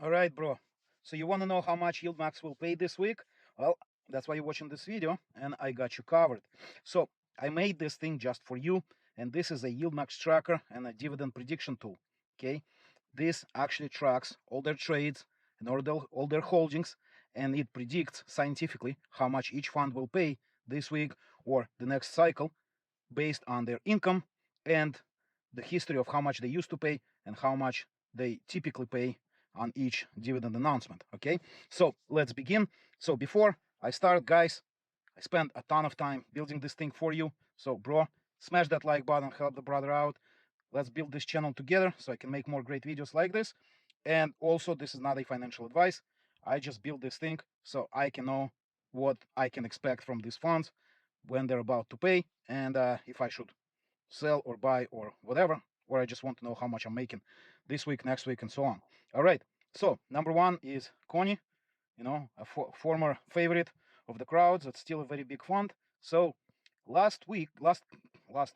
All right, bro. So you want to know how much YieldMax will pay this week? Well, that's why you're watching this video, and I got you covered. So I made this thing just for you, and this is a YieldMax tracker and a dividend prediction tool. Okay, this actually tracks all their trades and all their holdings, and it predicts scientifically how much each fund will pay this week or the next cycle based on their income and the history of how much they used to pay and how much they typically pay on each dividend announcement. Okay, so let's begin. So before I start, guys, I spent a ton of time building this thing for you. So bro, smash that like button, help the brother out. Let's build this channel together so I can make more great videos like this. And also, this is not a financial advice. I just built this thing so I can know what I can expect from these funds when they're about to pay, and if I should sell or buy or whatever, or I just want to know how much I'm making this week, next week, and so on. All right. So number one is CONY, a former favorite of the crowds. It's still a very big fund. So last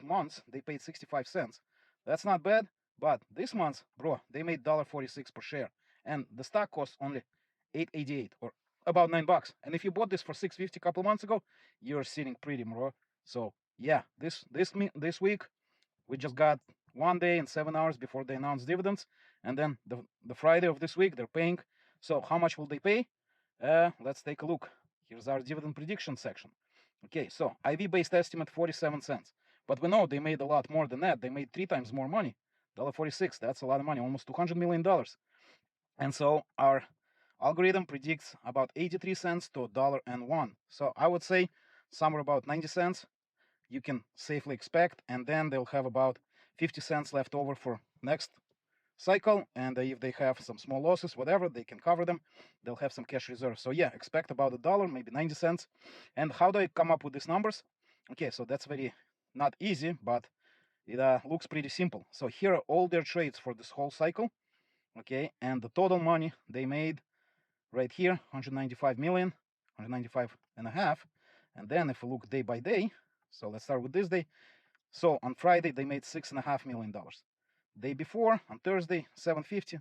month, they paid 65 cents. That's not bad. But this month, bro, they made $1.46 per share, and the stock costs only $8.88 or about $9. And if you bought this for $6.50 a couple months ago, you're sitting pretty, bro. So yeah, this week we just got 1 day and 7 hours before they announce dividends, and then the Friday of this week they're paying. So how much will they pay? Let's take a look. Here's our dividend prediction section. Okay, so IV based estimate 47 cents, but we know they made a lot more than that. They made 3 times more money. $1.46. That's a lot of money, almost $200 million. And so our algorithm predicts about 83 cents to $1.01. So I would say somewhere about 90 cents you can safely expect, and then they'll have about 50 cents left over for next cycle, and if they have some small losses, whatever, they can cover them. They'll have some cash reserves. So yeah, expect about $1, maybe 90 cents. And how do I come up with these numbers? Okay, so that's very not easy, but it looks pretty simple. So here are all their trades for this whole cycle. Okay, and the total money they made right here, 195 million, 195 and a half. And then if we look day by day, so let's start with this day. So on Friday they made $6.5 million. Day before, on Thursday, 750.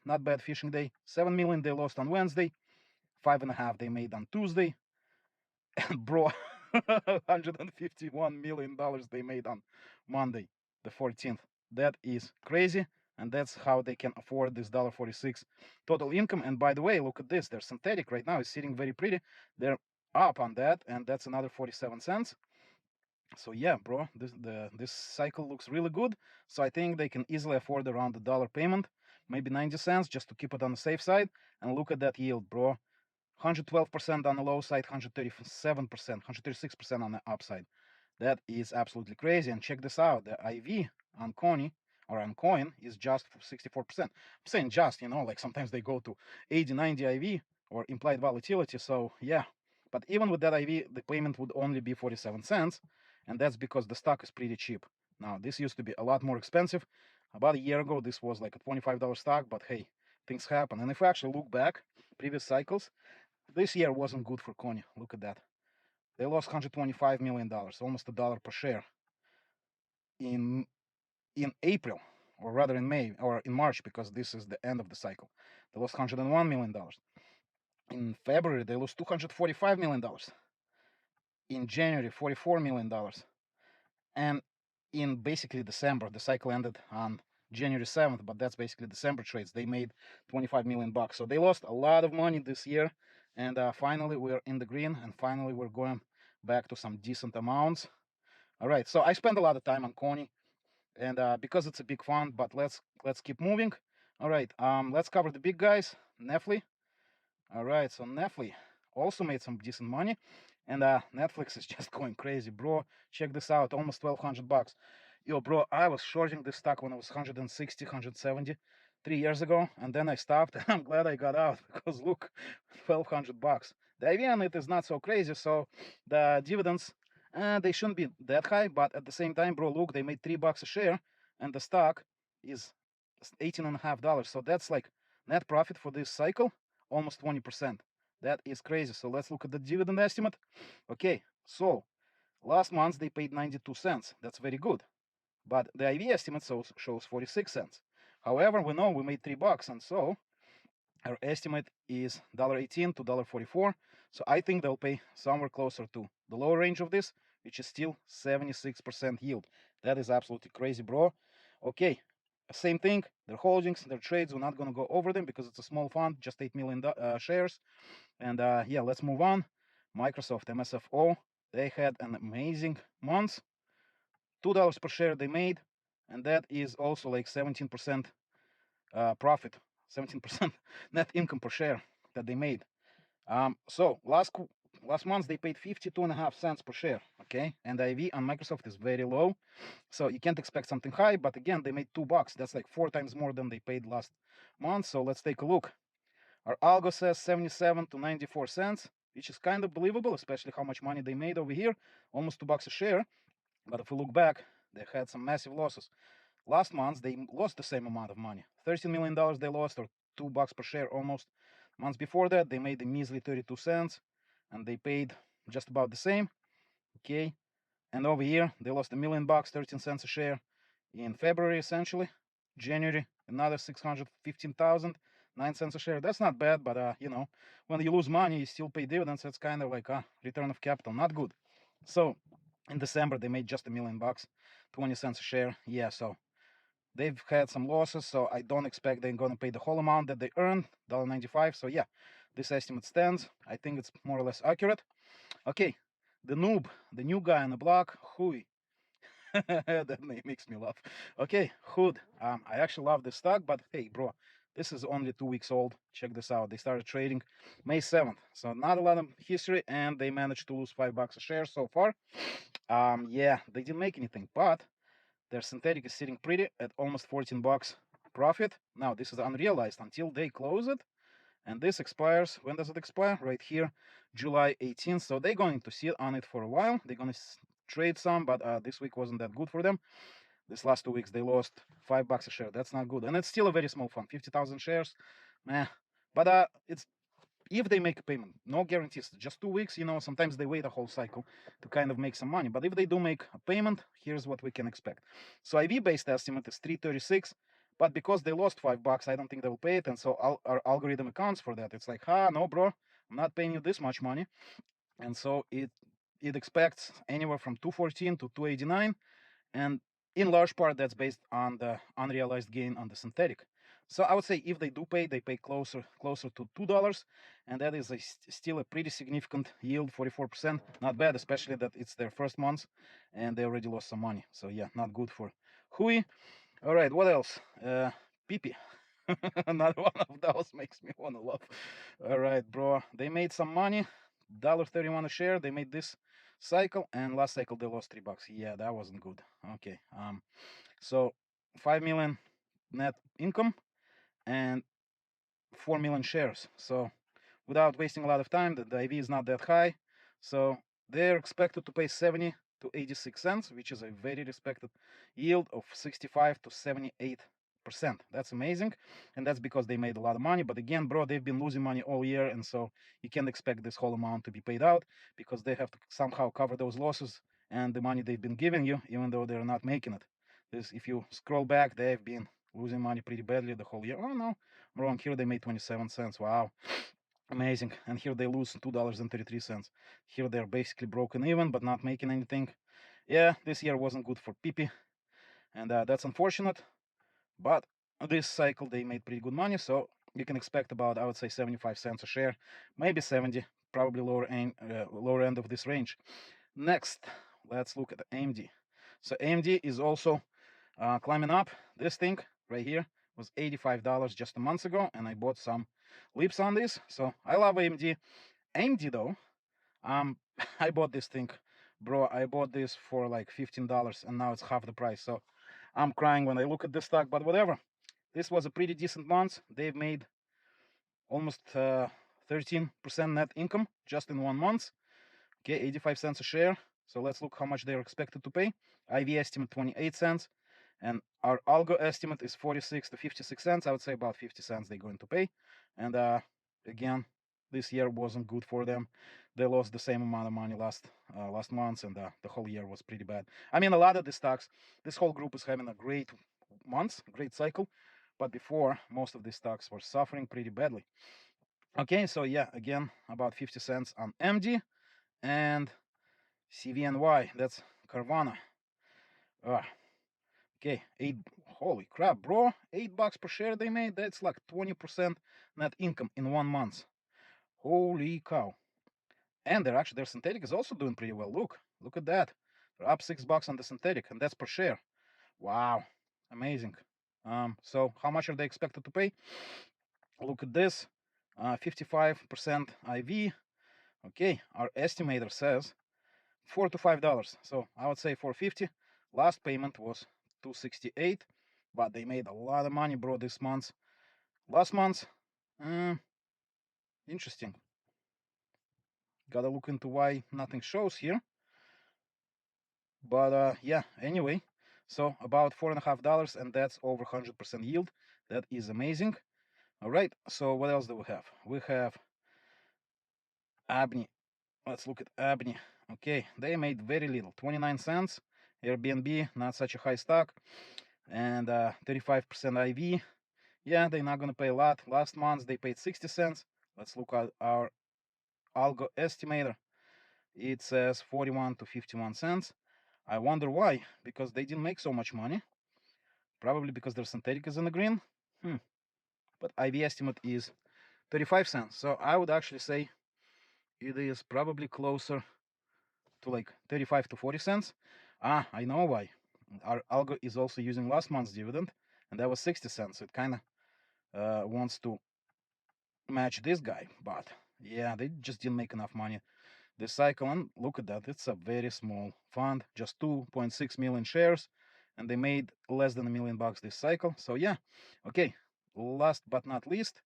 Not bad fishing day. 7 million they lost on Wednesday. 5.5 they made on Tuesday. And bro, $151 million they made on Monday, the 14th. That is crazy. And that's how they can afford this $1.46 total income. And by the way, look at this. They're synthetic right now. It's sitting very pretty. They're up on that, and that's another 47 cents. So yeah, bro, this cycle looks really good. So I think they can easily afford around the dollar payment, maybe 90 cents, just to keep it on the safe side. And look at that yield, bro. 112% on the low side, 137%, 136% on the upside. That is absolutely crazy. And check this out. The IV on CONY or on coin is just 64%. I'm saying just, like sometimes they go to 80, 90 IV or implied volatility. So yeah, but even with that IV, the payment would only be 47 cents. And that's because the stock is pretty cheap. Now, this used to be a lot more expensive. About a year ago, this was like a $25 stock, but hey, things happen. And if we actually look back, previous cycles, this year wasn't good for CONY. Look at that. They lost $125 million, almost $1 per share in April, or rather in May, or in March, because this is the end of the cycle. They lost $101 million. In February, they lost $245 million. In January, $44 million. And in basically December, the cycle ended on January 7th, but that's basically December trades. They made 25 million bucks. So they lost a lot of money this year. And finally, we're in the green, and finally, we're going back to some decent amounts. All right, so I spent a lot of time on CONY, and because it's a big fund, but let's keep moving. All right, let's cover the big guys. Nefly. All right, so Nefly also made some decent money, and Netflix is just going crazy, bro. Check this out, almost 1,200 bucks. Yo, bro, I was shorting this stock when it was 160, 170 3 years ago, and then I stopped, and I'm glad I got out because look, 1,200 bucks. The idea on it is not so crazy, so the dividends, they shouldn't be that high, but at the same time, bro, look, they made $3 a share, and the stock is $18.50. So that's like net profit for this cycle, almost 20%. That is crazy. So let's look at the dividend estimate. Okay, so last month they paid 92 cents. That's very good. But the IV estimate shows 46 cents. However, we know we made $3, and so Our estimate is $1.18 to $1.44. So I think they'll pay somewhere closer to the lower range of this, which is still 76% yield. That is absolutely crazy, bro. Okay, same thing. Their holdings, their trades, we're not going to go over them because it's a small fund, just 8 million shares. And yeah, let's move on. Microsoft, MSFO, they had an amazing month. $2 per share they made, and that is also like 17% profit, 17% net income per share that they made. So last month they paid 52.5 cents per share, okay? And the IV on Microsoft is very low, so you can't expect something high. But again, they made $2. That's like 4 times more than they paid last month. So let's take a look. Our algo says 77 to 94 cents, which is kind of believable, especially how much money they made over here, almost $2 a share. But if we look back, they had some massive losses. Last month, they lost the same amount of money. $13 million they lost, or $2 per share almost. Months before that, they made a measly 32 cents, and they paid just about the same. Okay. And over here, they lost $1 million, 13 cents a share in February, essentially. January, another 615,000, 9 cents a share. That's not bad, but you know, when you lose money, you still pay dividends. That's kind of like a return of capital. Not good. So in December, they made just $1 million, 20 cents a share. Yeah, so they've had some losses, so I don't expect they're going to pay the whole amount that they earned, $1.95. So yeah, this estimate stands. I think it's more or less accurate. Okay, the noob, the new guy on the block, Hoie. That name makes me laugh. Okay, Hood. I actually love this stock, but hey, bro, this is only 2 weeks old. Check this out. They started trading May 7th, so not a lot of history, and they managed to lose $5 a share so far. Yeah, they didn't make anything, but their synthetic is sitting pretty at almost $14 profit. Now this is unrealized until they close it, and this expires. When does it expire? Right here, July 18th. So they're going to sit on it for a while. They're going to trade some, but this week wasn't that good for them. This last 2 weeks they lost $5 a share. That's not good, and it's still a very small fund, 50,000 shares. Meh. But it's if they make a payment, no guarantees. Just 2 weeks, you know. Sometimes they wait a whole cycle to kind of make some money. But if they do make a payment, here's what we can expect. So IV-based estimate is 336. But because they lost $5, I don't think they'll pay it, and so our algorithm accounts for that. It's like, no, bro, I'm not paying you this much money, and so it expects anywhere from 214 to 289, and in large part that's based on the unrealized gain on the synthetic. So I would say if they do pay, they pay closer to $2, and that is still a pretty significant yield, 44%. Not bad, especially that it's their first month and they already lost some money. So yeah, not good for Hoie. All right, what else? PYPY. Another one of those makes me want to laugh. All right, bro. They made some money, $1.31 a share. They made this cycle, and last cycle they lost $3. Yeah, that wasn't good. Okay. So 5 million net income and 4 million shares. So without wasting a lot of time, the IV is not that high. So they're expected to pay 70 to 86 cents, which is a very respected yield of 65 to 78%. That's amazing. And that's because they made a lot of money. But again, bro, they've been losing money all year. And so you can't expect this whole amount to be paid out because they have to somehow cover those losses and the money they've been giving you, even though they're not making it. If you scroll back, they've been losing money pretty badly the whole year. Oh, no, I'm wrong. Here they made 27 cents. Wow. Amazing. And here they lose $2.33. Here they're basically broken even, but not making anything. Yeah, this year wasn't good for PYPY, and that's unfortunate. But this cycle they made pretty good money, so you can expect about, I would say, 75 cents a share, maybe 70, probably lower end of this range. Next, let's look at AMD. So AMD is also climbing up. This thing right here was $85 just a month ago, and I bought some lips on this. So I love AMD. AMD though, I bought this thing, bro. I bought this for like $15, and now it's half the price. So I'm crying when I look at this stock, but whatever. This was a pretty decent month. They've made almost 13% net income just in 1 month. Okay, 85 cents a share. So let's look how much they're expected to pay. IV estimate 28 cents. And our algo estimate is 46 to 56 cents. I would say about 50 cents they're going to pay. And again, this year wasn't good for them. They lost the same amount of money last month, and the whole year was pretty bad. I mean, a lot of the stocks, this whole group is having a great month, great cycle. but before most of these stocks were suffering pretty badly. Okay, so yeah, again, about 50 cents on AMDY and CVNY, that's Carvana. Okay, holy crap, bro, $8 per share they made. That's like 20% net income in 1 month. Holy cow. And their synthetic is also doing pretty well. Look at that. They're up $6 on the synthetic, and that's per share. Wow, amazing. So how much are they expected to pay? Look at this, 55% IV. Okay, our estimator says $4 to $5. So I would say $4.50. Last payment was $2.68, but they made a lot of money, bro, this month. Last month, interesting. Gotta look into why nothing shows here. But yeah, anyway, so about $4.50, and that's over 100% yield. That is amazing. All right, so what else do we have? We have ABNY. Let's look at ABNY. Okay, they made very little, 29 cents. Airbnb, not such a high stock, and 35% IV. Yeah, they're not gonna pay a lot. Last month they paid 60 cents. Let's look at our Algo estimator. It says 41 to 51 cents. I wonder why, because they didn't make so much money. Probably because their synthetic is in the green. But IV estimate is 35 cents. So I would actually say it is probably closer to like 35 to 40 cents. I know why. Our Algo is also using last month's dividend, and that was 60 cents. So it kind of wants to match this guy. But yeah, they just didn't make enough money this cycle. And look at that. It's a very small fund, just 2.6 million shares. And they made less than $1 million this cycle. So yeah, okay. Last but not least,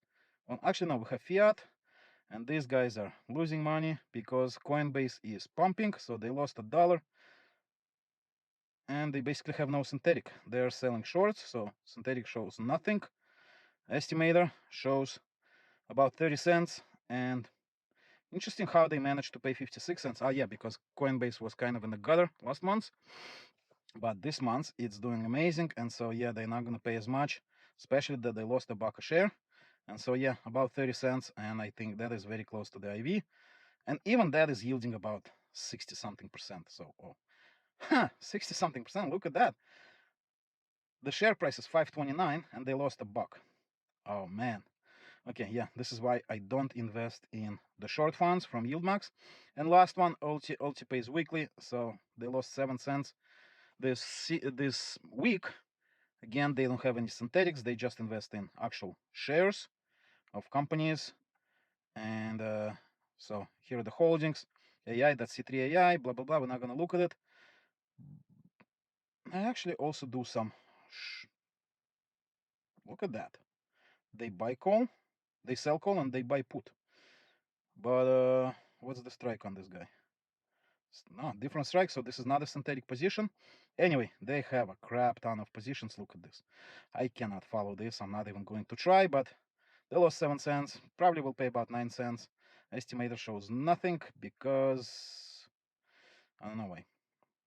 well, actually no, we have Fiat, and these guys are losing money because Coinbase is pumping, so they lost $1, and they basically have no synthetic. They're selling shorts, so synthetic shows nothing. Estimator shows about 30 cents, and interesting how they managed to pay 56 cents. Yeah, because Coinbase was kind of in the gutter last month, but this month it's doing amazing, and so yeah, they're not gonna pay as much, especially that they lost $1 a share. And so yeah, about 30 cents, and I think that is very close to the IV. And even that is yielding about 60 something percent. So 60 something percent, look at that. The share price is 5.29 and they lost $1. Oh man. Okay, yeah, this is why I don't invest in the short funds from YieldMax. And last one, ULTY pays weekly, so they lost 7 cents this week. Again, they don't have any synthetics, they just invest in actual shares of companies. And so here are the holdings. AI, that's C3 AI, blah blah blah. We're not gonna look at it. I actually also do some. Look at that. They buy call, they sell call, and they buy put. But what's the strike on this guy? No, different strike. So this is not a synthetic position. Anyway, they have a crap ton of positions. Look at this. I cannot follow this. I'm not even going to try. But they lost 7 cents. Probably will pay about 9 cents. Estimator shows nothing because I don't know why.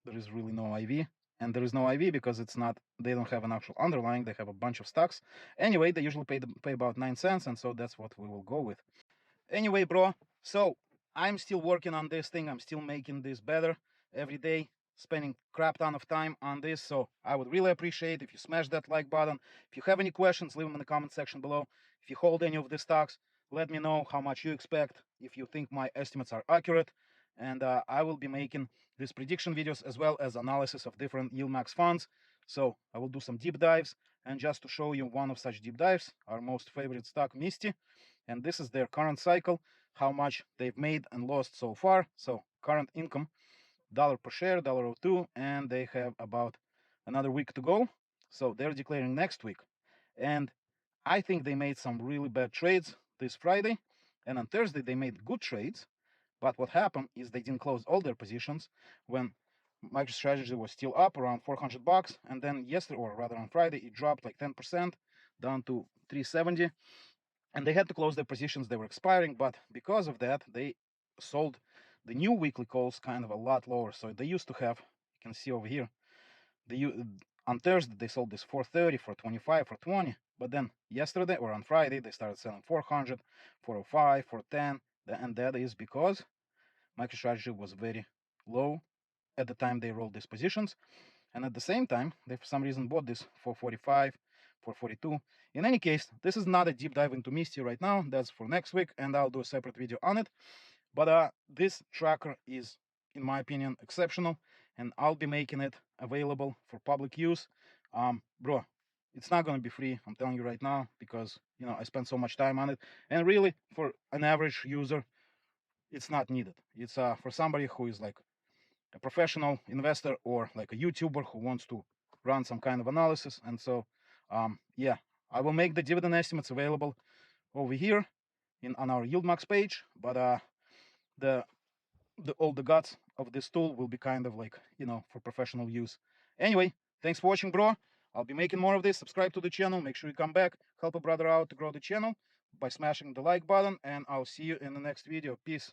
There is really no IV, and there is no IV because it's not. They don't have an actual underlying. They have a bunch of stocks. Anyway, they usually pay about 9 cents, and so that's what we will go with. Anyway, bro. So I'm still working on this thing. I'm still making this better every day. Spending crap ton of time on this. So I would really appreciate if you smash that like button. If you have any questions, leave them in the comment section below. If you hold any of these stocks, let me know how much you expect, if you think my estimates are accurate. And I will be making these prediction videos as well as analysis of different YieldMax funds. So I will do some deep dives. And just to show you one of such deep dives, our most favorite stock, Misti. And this is their current cycle, how much they've made and lost so far. So current income, dollar per share, $1.02, and they have about another week to go. So they're declaring next week. And I think they made some really bad trades this Friday. And on Thursday, they made good trades. But what happened is they didn't close all their positions when MicroStrategy was still up around $400. And then yesterday, or rather on Friday, it dropped like 10% down to 370. And they had to close their positions. They were expiring. But because of that, they sold the new weekly calls kind of a lot lower. So they used to have, you can see over here, on Thursday, they sold this 430, 425, 420. But then yesterday or on Friday, they started selling 400, 405, 410. And that is because MicroStrategy was very low at the time they rolled these positions. And at the same time, they for some reason bought this for 45, for 42. In any case, this is not a deep dive into Misti right now. That's for next week, and I'll do a separate video on it. But this tracker is, in my opinion, exceptional, and I'll be making it available for public use. Bro, it's not going to be free, I'm telling you right now, because, you know, I spent so much time on it. And really, for an average user, it's not needed. It's for somebody who is like a professional investor or like a YouTuber who wants to run some kind of analysis. And so, yeah, I will make the dividend estimates available over here on our YieldMax page. But all the guts of this tool will be kind of like, you know, for professional use. Anyway, thanks for watching, bro. I'll be making more of this. Subscribe to the channel. Make sure you come back. Help a brother out to grow the channel by smashing the like button. And I'll see you in the next video. Peace.